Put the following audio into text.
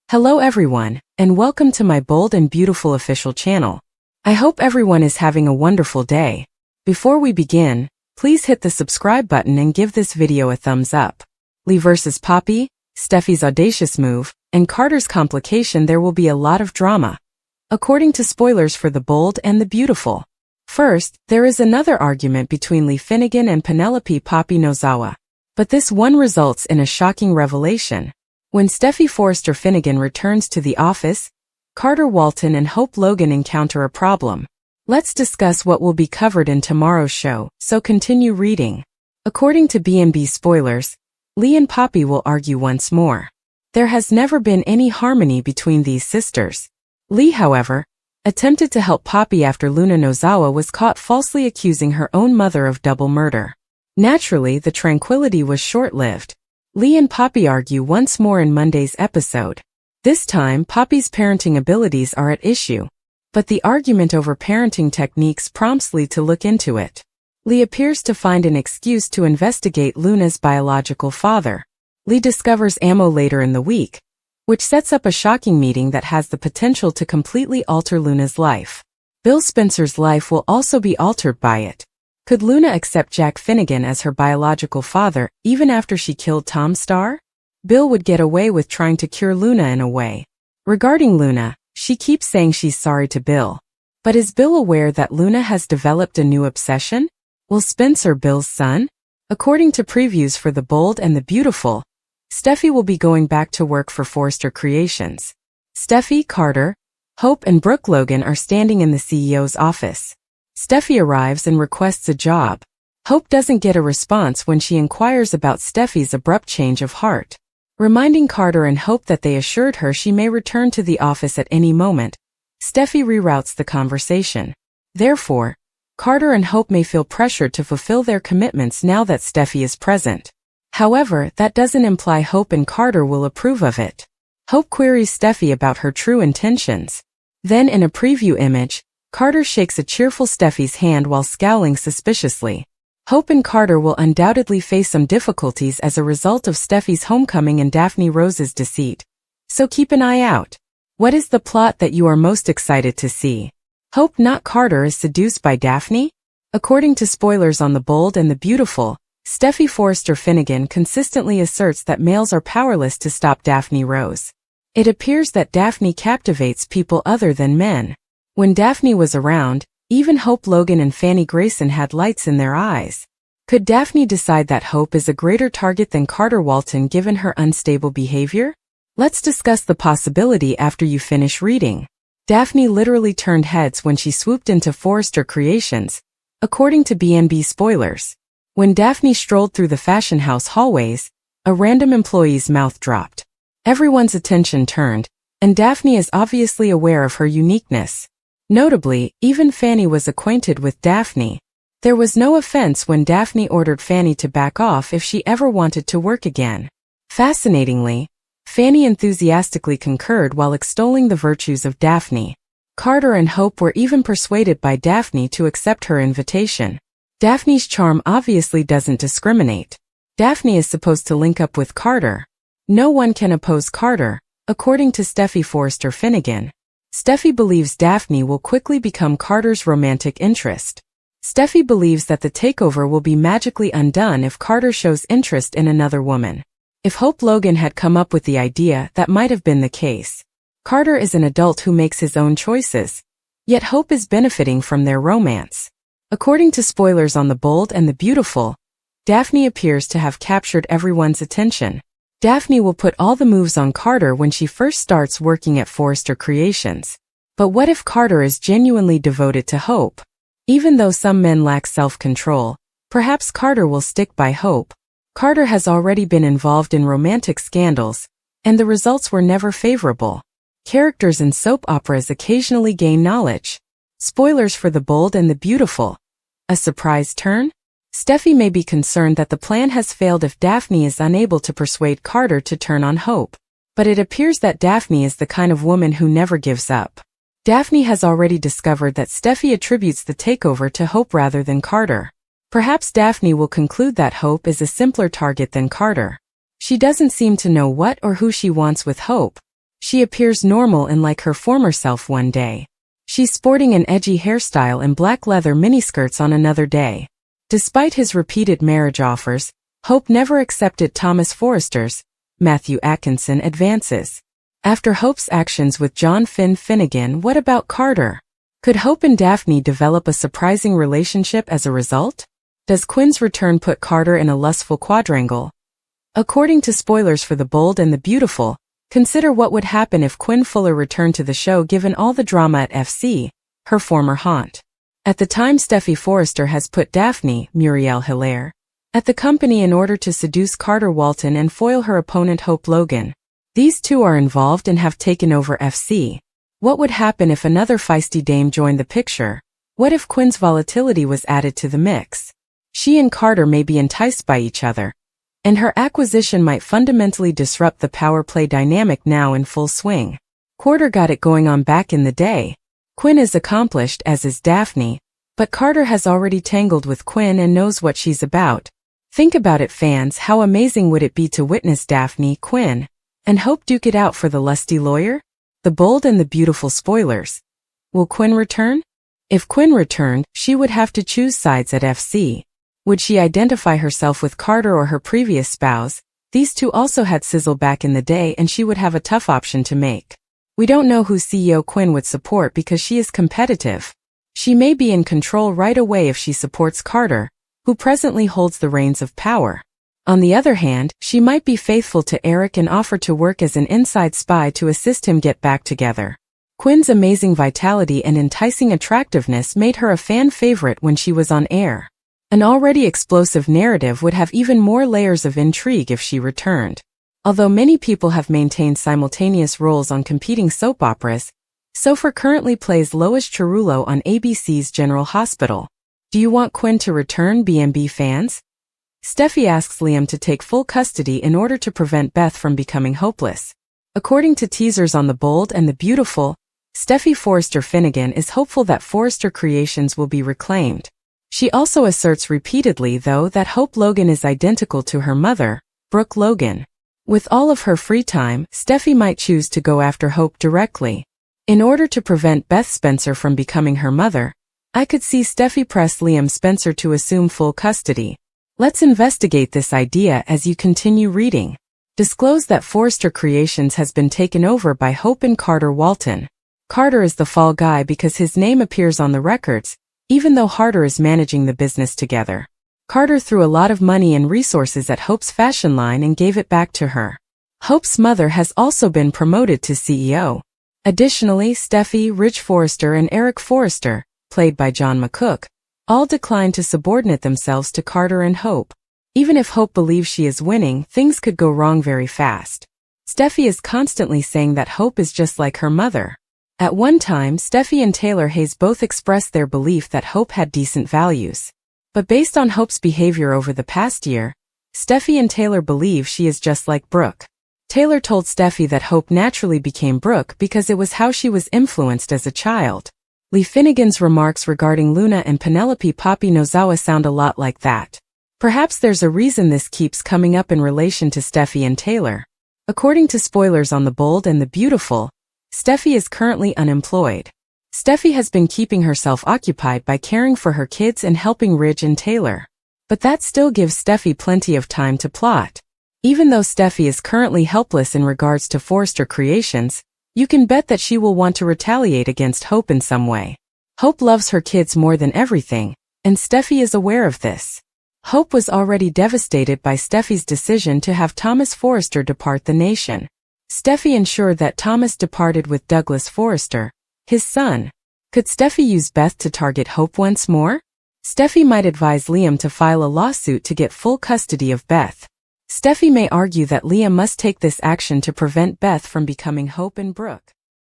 Hello everyone, and welcome to my bold and beautiful official channel. I hope everyone is having a wonderful day. Before we begin, please hit the subscribe button and give this video a thumbs up. Lee vs. Poppy, Steffy's audacious move, and Carter's complication. There will be a lot of drama, according to spoilers for The Bold and the Beautiful. First, there is another argument between Lee Finnegan and Penelope Poppy Nozawa. But this one results in a shocking revelation. When Steffy Forrester Finnegan returns to the office, Carter Walton and Hope Logan encounter a problem. Let's discuss what will be covered in tomorrow's show, so continue reading. According to B&B spoilers, Lee and Poppy will argue once more. There has never been any harmony between these sisters. Lee, however, attempted to help Poppy after Luna Nozawa was caught falsely accusing her own mother of double murder. Naturally, the tranquility was short-lived. Lee and Poppy argue once more in Monday's episode. This time, Poppy's parenting abilities are at issue. But the argument over parenting techniques prompts Lee to look into it. Lee appears to find an excuse to investigate Luna's biological father. Lee discovers ammo later in the week, which sets up a shocking meeting that has the potential to completely alter Luna's life. Bill Spencer's life will also be altered by it. Could Luna accept Jack Finnegan as her biological father even after she killed Tom Starr? Bill would get away with trying to cure Luna in a way. Regarding Luna, she keeps saying she's sorry to Bill. But is Bill aware that Luna has developed a new obsession? Will Spencer Bill's son? According to previews for The Bold and the Beautiful, Steffy will be going back to work for Forrester Creations. Steffy, Carter, Hope and Brooke Logan are standing in the CEO's office. Steffy arrives and requests a job. Hope doesn't get a response when she inquires about Steffy's abrupt change of heart. Reminding Carter and Hope that they assured her she may return to the office at any moment, Steffy reroutes the conversation. Therefore, Carter and Hope may feel pressured to fulfill their commitments now that Steffy is present. However, that doesn't imply Hope and Carter will approve of it. Hope queries Steffy about her true intentions. Then in a preview image, Carter shakes a cheerful Steffy's hand while scowling suspiciously. Hope and Carter will undoubtedly face some difficulties as a result of Steffy's homecoming and Daphne Rose's deceit. So keep an eye out. What is the plot that you are most excited to see? Hope, not Carter, is seduced by Daphne? According to spoilers on The Bold and the Beautiful, Steffy Forrester Finnegan consistently asserts that males are powerless to stop Daphne Rose. It appears that Daphne captivates people other than men. When Daphne was around, even Hope Logan and Fanny Grayson had lights in their eyes. Could Daphne decide that Hope is a greater target than Carter Walton given her unstable behavior? Let's discuss the possibility after you finish reading. Daphne literally turned heads when she swooped into Forrester Creations, according to B&B spoilers. When Daphne strolled through the fashion house hallways, a random employee's mouth dropped. Everyone's attention turned, and Daphne is obviously aware of her uniqueness. Notably, even Fanny was acquainted with Daphne. There was no offense when Daphne ordered Fanny to back off if she ever wanted to work again. Fascinatingly, Fanny enthusiastically concurred while extolling the virtues of Daphne. Carter and Hope were even persuaded by Daphne to accept her invitation. Daphne's charm obviously doesn't discriminate. Daphne is supposed to link up with Carter. No one can oppose Carter, according to Steffy Forrester Finnegan. Steffy believes Daphne will quickly become Carter's romantic interest. Steffy believes that the takeover will be magically undone if Carter shows interest in another woman. If Hope Logan had come up with the idea, that might have been the case. Carter is an adult who makes his own choices, yet Hope is benefiting from their romance. According to spoilers on The Bold and the Beautiful, Daphne appears to have captured everyone's attention. Daphne will put all the moves on Carter when she first starts working at Forrester Creations. But what if Carter is genuinely devoted to Hope? Even though some men lack self-control, perhaps Carter will stick by Hope. Carter has already been involved in romantic scandals, and the results were never favorable. Characters in soap operas occasionally gain knowledge. Spoilers for The Bold and the Beautiful. A surprise turn? Steffy may be concerned that the plan has failed if Daphne is unable to persuade Carter to turn on Hope. But it appears that Daphne is the kind of woman who never gives up. Daphne has already discovered that Steffy attributes the takeover to Hope rather than Carter. Perhaps Daphne will conclude that Hope is a simpler target than Carter. She doesn't seem to know what or who she wants with Hope. She appears normal and like her former self one day. She's sporting an edgy hairstyle and black leather miniskirts on another day. Despite his repeated marriage offers, Hope never accepted Thomas Forrester's. Matthew Atkinson advances. After Hope's actions with John Finnegan, what about Carter? Could Hope and Daphne develop a surprising relationship as a result? Does Quinn's return put Carter in a lustful quadrangle? According to spoilers for The Bold and the Beautiful, consider what would happen if Quinn Fuller returned to the show given all the drama at FC, her former haunt. At the time, Steffy Forrester has put Daphne, Muriel Hilaire, at the company in order to seduce Carter Walton and foil her opponent Hope Logan. These two are involved and have taken over FC. What would happen if another feisty dame joined the picture? What if Quinn's volatility was added to the mix? She and Carter may be enticed by each other, and her acquisition might fundamentally disrupt the power play dynamic now in full swing. Carter got it going on back in the day. Quinn is accomplished, as is Daphne, but Carter has already tangled with Quinn and knows what she's about. Think about it, fans. How amazing would it be to witness Daphne, Quinn, and Hope duke it out for the lusty lawyer? The Bold and the Beautiful spoilers. Will Quinn return? If Quinn returned, she would have to choose sides at FC. Would she identify herself with Carter or her previous spouse? These two also had sizzle back in the day, and she would have a tough option to make. We don't know who CEO Quinn would support because she is competitive. She may be in control right away if she supports Carter, who presently holds the reins of power. On the other hand, she might be faithful to Eric and offer to work as an inside spy to assist him get back together. Quinn's amazing vitality and enticing attractiveness made her a fan favorite when she was on air. An already explosive narrative would have even more layers of intrigue if she returned. Although many people have maintained simultaneous roles on competing soap operas, Sofer currently plays Lois Cerullo on ABC's General Hospital. Do you want Quinn to return, BMB fans? Steffy asks Liam to take full custody in order to prevent Beth from becoming hopeless. According to teasers on The Bold and the Beautiful, Steffy Forrester Finnegan is hopeful that Forrester Creations will be reclaimed. She also asserts repeatedly, though, that Hope Logan is identical to her mother, Brooke Logan. With all of her free time, Steffy might choose to go after Hope directly. In order to prevent Beth Spencer from becoming her mother, I could see Steffy press Liam Spencer to assume full custody. Let's investigate this idea as you continue reading. Disclose that Forrester Creations has been taken over by Hope and Carter Walton. Carter is the fall guy because his name appears on the records, even though Harder is managing the business together. Carter threw a lot of money and resources at Hope's fashion line and gave it back to her. Hope's mother has also been promoted to CEO. Additionally, Steffy, Ridge Forrester and Eric Forrester, played by John McCook, all declined to subordinate themselves to Carter and Hope. Even if Hope believes she is winning, things could go wrong very fast. Steffy is constantly saying that Hope is just like her mother. At one time, Steffy and Taylor Hayes both expressed their belief that Hope had decent values. But based on Hope's behavior over the past year, Steffy and Taylor believe she is just like Brooke. Taylor told Steffy that Hope naturally became Brooke because it was how she was influenced as a child. Lee Finnegan's remarks regarding Luna and Penelope Poppy Nozawa sound a lot like that. Perhaps there's a reason this keeps coming up in relation to Steffy and Taylor. According to spoilers on The Bold and the Beautiful, Steffy is currently unemployed. Steffy has been keeping herself occupied by caring for her kids and helping Ridge and Taylor. But that still gives Steffy plenty of time to plot. Even though Steffy is currently helpless in regards to Forrester Creations, you can bet that she will want to retaliate against Hope in some way. Hope loves her kids more than everything, and Steffy is aware of this. Hope was already devastated by Steffy's decision to have Thomas Forrester depart the nation. Steffy ensured that Thomas departed with Douglas Forrester, his son. Could Steffy use Beth to target Hope once more? Steffy might advise Liam to file a lawsuit to get full custody of Beth. Steffy may argue that Liam must take this action to prevent Beth from becoming Hope and Brooke.